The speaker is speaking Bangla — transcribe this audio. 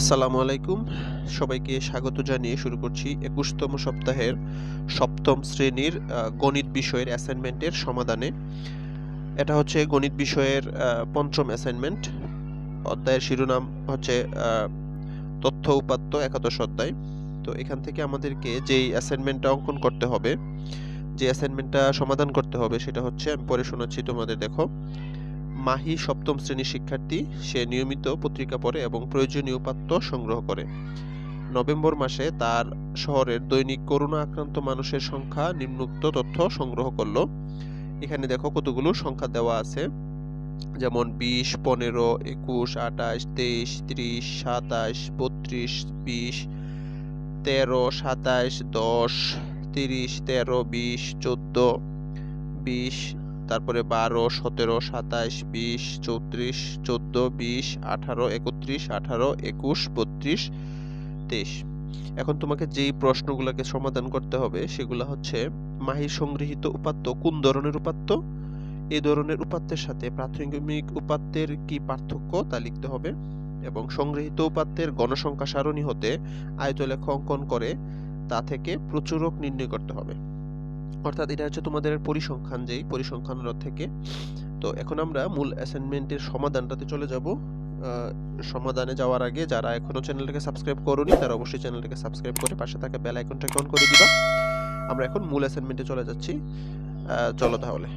আসসালামু আলাইকুম। সবাইকে স্বাগত জানিয়ে শুরু করছি ২১তম সপ্তাহের ৭ম শ্রেণীর গণিত বিষয়ের অ্যাসাইনমেন্টের সমাধানে। এটা হচ্ছে গণিত বিষয়ের ৫ম অ্যাসাইনমেন্ট। অধ্যায়ের শিরোনাম হচ্ছে তথ্য উপাত্ত একাদশ অধ্যায়। তো এখান থেকে আমাদেরকে যেই অ্যাসাইনমেন্টটা অঙ্কন করতে হবে, যে অ্যাসাইনমেন্টটা সমাধান করতে হবে সেটা হচ্ছে, আমি পড়ে শোনাচ্ছি তোমাদের, দেখো। মাহি ৭ম শ্রেণীর শিক্ষার্থী। সে নিয়মিত পত্রিকা পড়ে এবং প্রয়োজনীয় উপাত্ত সংগ্রহ করে। নভেম্বর মাসে তার শহরের দৈনিক করোনা আক্রান্ত মানুষের সংখ্যা নিম্নোক্ত তথ্য সংগ্রহ করল। এখানে দেখো কতগুলো সংখ্যা দেওয়া আছে, যেমন ২০, ১৫, ২১, ২৮, ২৩, ৩০, ২৭, ৩২, ২০, ১৩, ২৭, ১০, ৩০, ১৩, ২০, ১৪, ২০, তারপরে ১২, ১৭, ২৭, ২০, ৩৪, ১৪, ২০, ১৮, ৩১, ১৮, ২১, ৩২, ২৩। এখন তোমাকে যেই প্রশ্নগুলোকে সমাধান করতে হবে সেগুলো হচ্ছে, মাহির সংগৃহীত উপাত্ত কোন ধরনের উপাত্ত, এই ধরনের উপাত্তের সাথে প্রাথমিক উপাত্তের কি পার্থক্য তা লিখতে হবে, এবং সংগৃহীত উপাত্তের গণসংখ্যা সারণী হতে আয়তলেখ অঙ্কন করে তা থেকে প্রচুরক নির্ণয় করতে হবে। অর্থাৎ এটা হচ্ছে তোমাদের পরিসংখ্যান, যেই পরিসংখ্যান থেকে। তো এখন আমরা মূল অ্যাসাইনমেন্টের সমাধানটাতে চলে যাব। সমাধানে যাওয়ার আগে যারা এখনো চ্যানেলটাকে সাবস্ক্রাইব করোনি তারা অবশ্যই চ্যানেলটাকে সাবস্ক্রাইব করে পাশে থাকা বেল আইকনটাকে অন করে দিবা। আমরা এখন মূল অ্যাসাইনমেন্টে চলে যাচ্ছি। চলো তাহলে।